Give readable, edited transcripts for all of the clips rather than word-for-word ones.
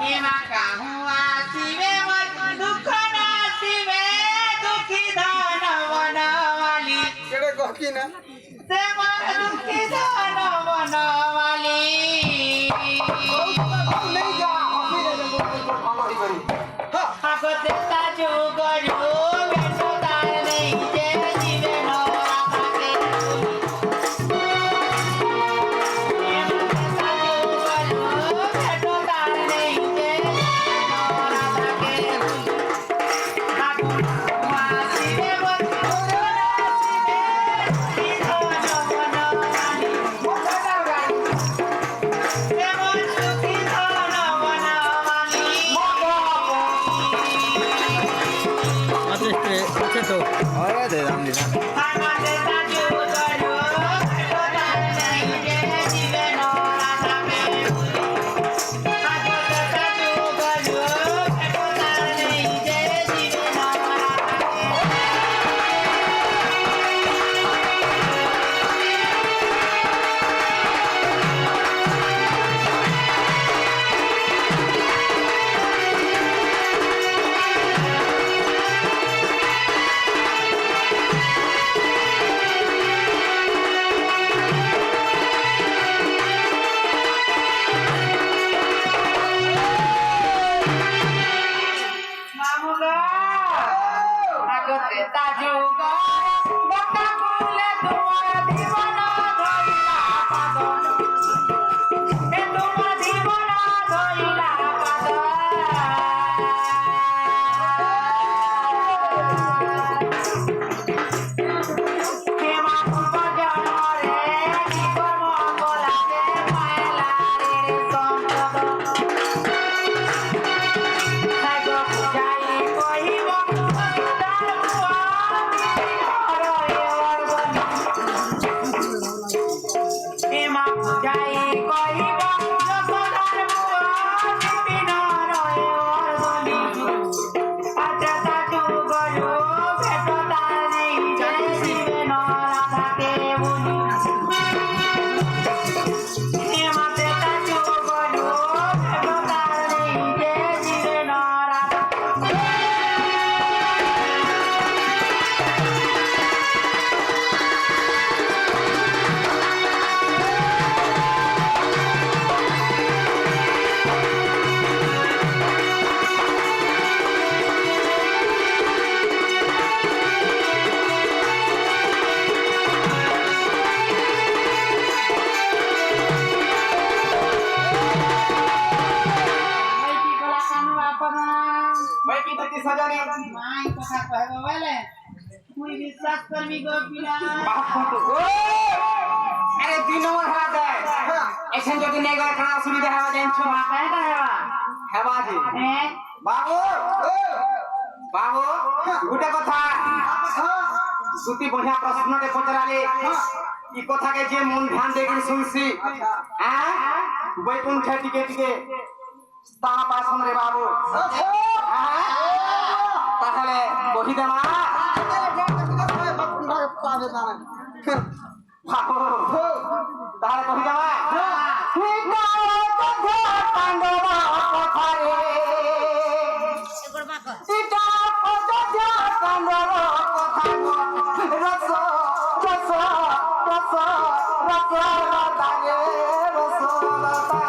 એમાં કાહું આસીવે દુઃખ નાસીવે દુઃખી ધન વનવાલી કેડે કહકી ના તે મારા દુઃખી ધન વનવાલી નહીં જા હસી રે ભાલાઈ કરી હા આગતે તાજો ગયો બેઠો તાર નહીં જે જીવે નો રાખે અરે દે રામ લીલા अरे दिनो हवा दे एछन जदि नै गए खाना सुविधा हवा देन छ काहेटा हवा दे बाबू बाबू गुटे कथा सुती बढ़िया प्रश्न के पचराले ई कथा के जे मन ध्यान दे के सुनसी आ बैकुंठ टिके टिके स्थान पासन रे बाबू ताहले कहि देमा पावे जाना बाबू ताहले कहि देमा निकाल कथा पांडव कथारे सीता अयोध्या पांडव कथा रस रस रस रस लतागे रस लता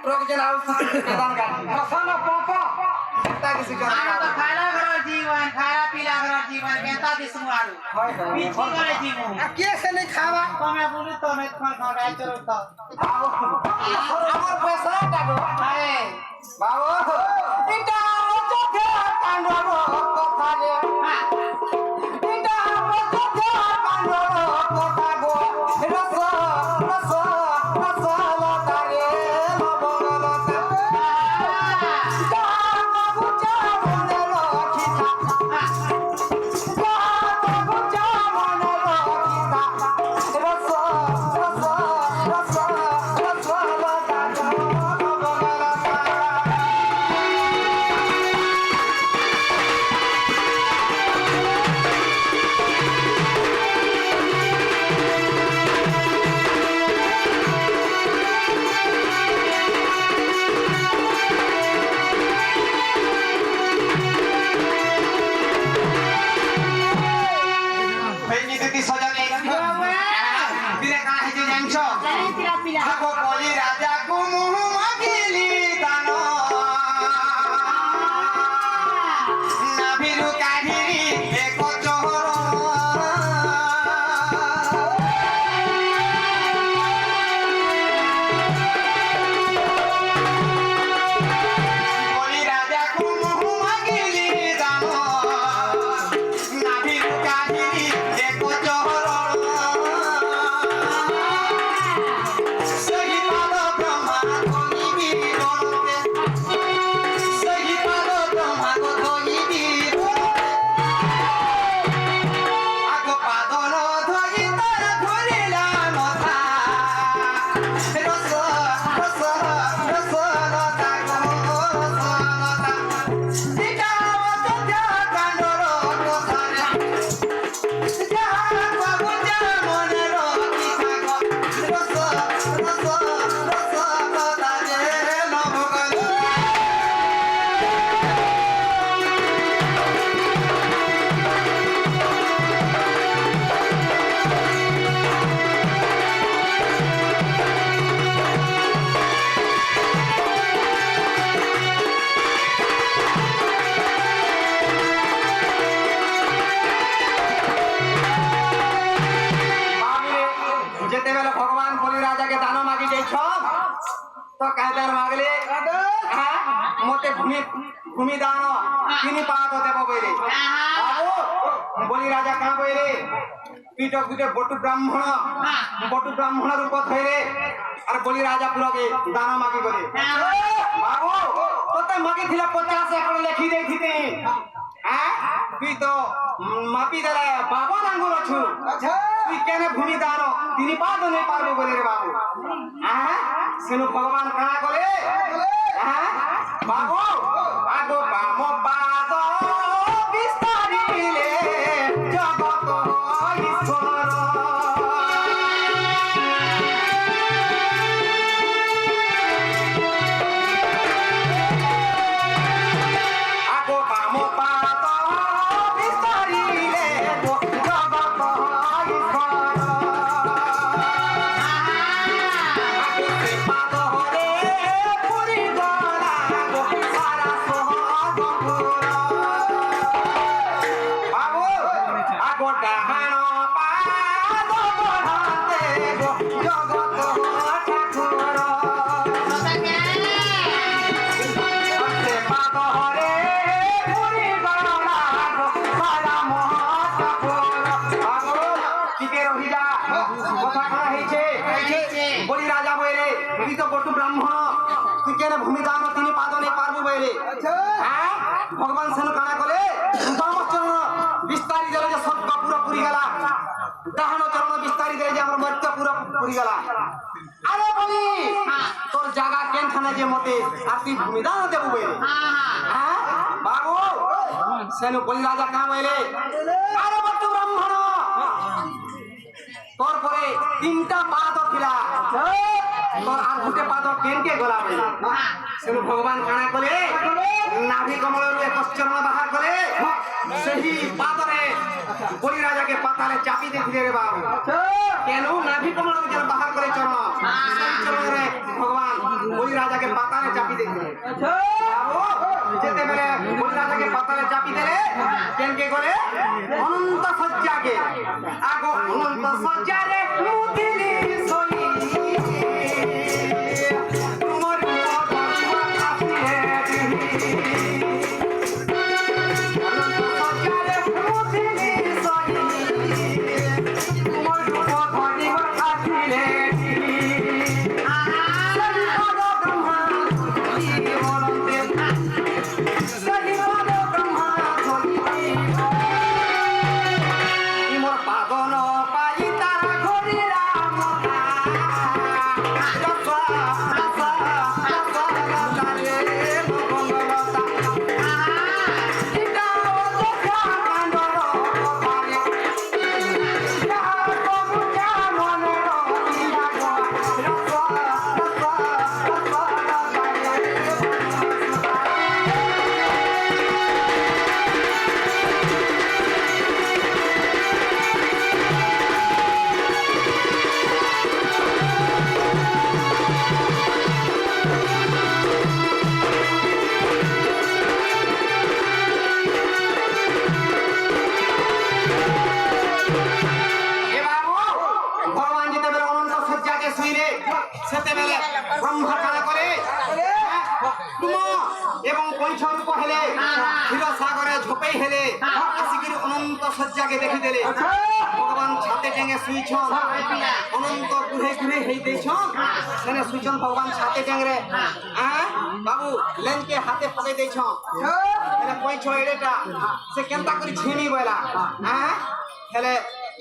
ट्रक जलाओ प्रदान कर ହେଟା କିଛି ଆମେ ତ କର ଖାଇଲା ଘର ଜୀବନ ଖାଇବା ପିଲା ଘର ଜୀବନ କେନ୍ତା ଦିଶମୁ ଆରୁ হয় ପିଛି ଘରେ ଯିମୁ କିଏ ସେ ନେଇ ଖାଇବା ତମେ ବୁଲୁ ତମେ ଖଣ୍ଡା ଚଲୁତ আমার পয়সাটা গো আরে বাবু এটা চোখে কান্ডব কথা রে এটা চোখে কান্ডব কথা গো রস রস রস লতা রে লবঙ্গলতা গুচা মনে রখিতা গুচা মনে রখিতা রস রস রস রস লতা লবঙ্গলতা ହେଇନି ଦିଦି ସଜାନି ଦିନେ କାଣା ହେଇଛି ଜାଣିଛ ପିଲା ପିଲା ଆଗ କଲି ରାଜାକୁ ମୁହଁ ମାଗିଲି ଦାନ ନାଭିରୁ କାଢିଲି ଏକ ଚୋର କଲି ରାଜାକୁ ମୁହଁ ମାଗିଲି ଦାନ ନାଭିରୁ କାଢିଲି ଏକ ଚୋର ସେହି ପାଦ ବ୍ରହ୍ମା କହିବି ବଳତେ ସେହି ପାଦ ବ୍ରହ୍ମା କହିବି ଆଗ ପାଦ ନ ଧରି ତାର ଧରିଲା ନଥା ରସ ରସ ରସ ଲତା ଗো ରସ ଲତା ସେଟା ଅଯୋଧ୍ୟା କାଣ୍ଡର କଥାରେ ଯାହା କବୁଚା ମନେ ରଖିଥା ଗো ରସ ରସ ରସ ଲତା ରେ ନଭଗଲ बाबू जेतेबेले भगवान बलि राजा के दान मागी जाइछ तो कायदार मागले हां मते भूमि भूमि दान तिनी पाद देबो बइरे बाबू बलि राजा का बइरे पीठ गुटे बटु ब्राह्मण रूप थइरे और बलि राजा पुरा के दान मागी गले बाबू तते मागी थिला 50 एकड़ लेखि देथिते हां तुई तो मापी देले बाबा दांगुर अछु अच्छा তুই কেন ভূমি দান তিনি পাদ নেই পারবো বলে রে বাবু হ্যাঁ সেনু ভগবান কানা করে হ্যাঁ বাবু আগো বাম পাদ বিস্তারিলে জগত ঈশ্বর আগো বাম পাদ বিস্তারিলে জগত ঈশ্বর আগো পাদ হরে পুরি গলা গো সারা সহগপুর বাবু আগো ডাহাণ পাদ বঢ়াতে গো জগত ঠাকুর সে পাদ হরে পুরি গলা গো সারা মহাঠাকুর আগো টিকে রহিলা কথা করা হয়েছে বলি রাজা বইরে তুই তো বটু ব্রাহ্মণ তুই কেন ভূমি দান তিনি পাদ নেই পারবো বইরে হ্যাঁ ভগবান সেন কানা কলে বাম চরণ বিস্তারি দেলে যে সব পুরো পুরি গলা ডাহাণ চরণ বিস্তারি দেলে যে আমার মর্ত্য পুরো পুরি গলা আরে বলি তোর জায়গা কেনখানে যে মতে আর তুই ভূমি দান দেবো বইরে হ্যাঁ বাবু সেন বলি রাজা কাম বইরে আরে বটু ব্রাহ্মণ তোর পরে তিনটা পাদ ଥିଲା তোর আর গুটে পাদ কেনকে গলা বইরে সেনু ভগবান কানা করে নাভি কমলରୁ ଏକ ଚରଣ ବାହାର କଲେ ସେହି ପାଦରେ ବଳି ରାଜାକେ ପାତାଳେ ଚାପି ଦେଇଥିଲେ ରେ ବାବୁ କେନୁ ନାଭି କମଳରୁ ଯେନ ବାହାର করে ଚରଣ ସେହି ଚରଣରେ ଭଗବାନ ବଳି ରାଜାକେ ପାତାଳେ ଚାପି ଦେଇଥିଲେ ବାବୁ যেতেবেলে বন্যা থেকে পাতালে চাপি দেলে কেনকে করে অনন্ত সজ্জাকে আগো অনন্ত সজ্জারে মুদিলি সই তোমার আসিরে অনন্ত সজ্জারে মুদিলি সই তোমার ধনি আসিরে এবং পঞ্চরূপ হেলে ক্ষীর সাগরে ঝোপেই হেলে আসিকির অনন্ত সজ্জাকে দেখি দেলে ভগবান ছাতে টেঙে শুইছন অনন্ত ঘুরে ঘুরে হেই দেইছন সেনে শুইছন ভগবান ছাতে টেংরে হ্যাঁ বাবু লেনকে হাতে পকাই দেইছন হেলে পঞ্চ এড়েটা সে কেনতা করে ছিনি বলা হ্যাঁ হেলে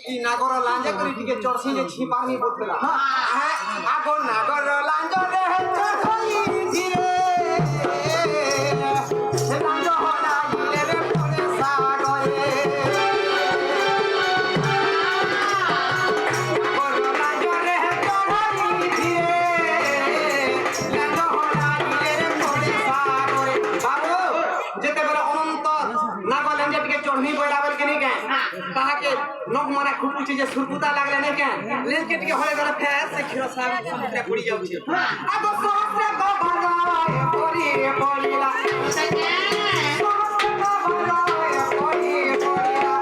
ই নাগর লাঞ্জা করে টিকে চড়ছি যে ছিপানি বলতেলা হ্যাঁ আগো নাগর লাঞ্জা রে চড়ছি ধীরে সে লাঞ্জ হলা ইলে রে পরে সাগরে আগো লাঞ্জা রে চড়ছি ধীরে লাঞ্জ হলা ইলে রে পরে সাগরে বাবু যেতে বেলা অনন্ত নাগর লাঞ্জা টিকে চড়নি বইলা বল কেনি কে তাহাকে নখ মানে খুব উঠি যে সুরপুতা লাগলে না কেন লেনকে টিকে হলে গেলে ফের সে ক্ষীর সাগর সমুদ্রে পড়ি যাচ্ছে আব সহস্রে গভায় পড়ি পড়িলা সহস্রে গভায় পড়ি পড়িলা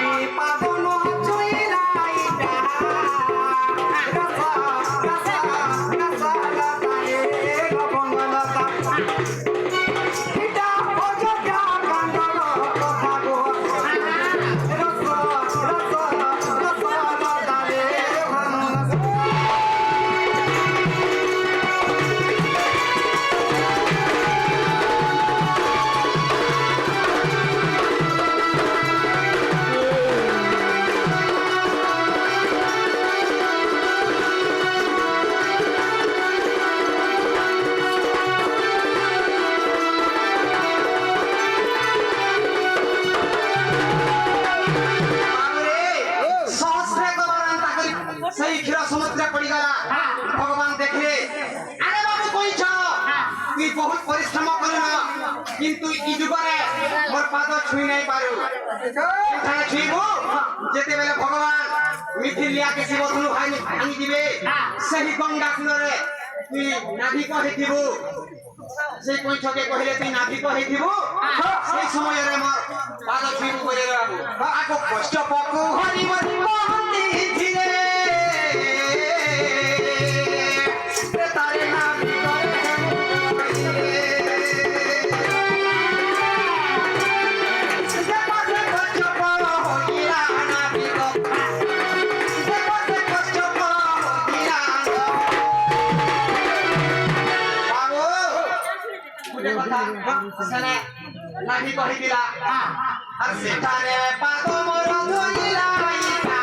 বিপাদন ছুইলা ইটা রসা রসা রসা লাতারে গবঙ্গলতা ইটা অযোধ্যা কান্দন কথা গো সেই ক্ষীর সমুদ্রে পড়ি গলা ভগবান দেখলে আরে বাবু কইছ তুই বহুত পরিশ্রম করিল কিন্তু ই যুগরে মোর পাদ ছুঁই নাই পারু এখানে ছুঁইবু যেতেবেলে ভগবান মিথিলিয়াকে শিবধনু ভাঙি দিবে সেই গঙ্গা কূলরে তুই নাভিক হইথিবু সেই কইছকে কহিলে তুই নাভিক হইথিবু সেই সমୟରେ মোর পাদ ছুঁইবু কইলে বাবু আগো কষ্ট পকু হরি মরি মহন্তি ধীরে তারে নাভিক সেনে নাহি কহিলা আর সেটারে পাদ মোর ধইলা ইটা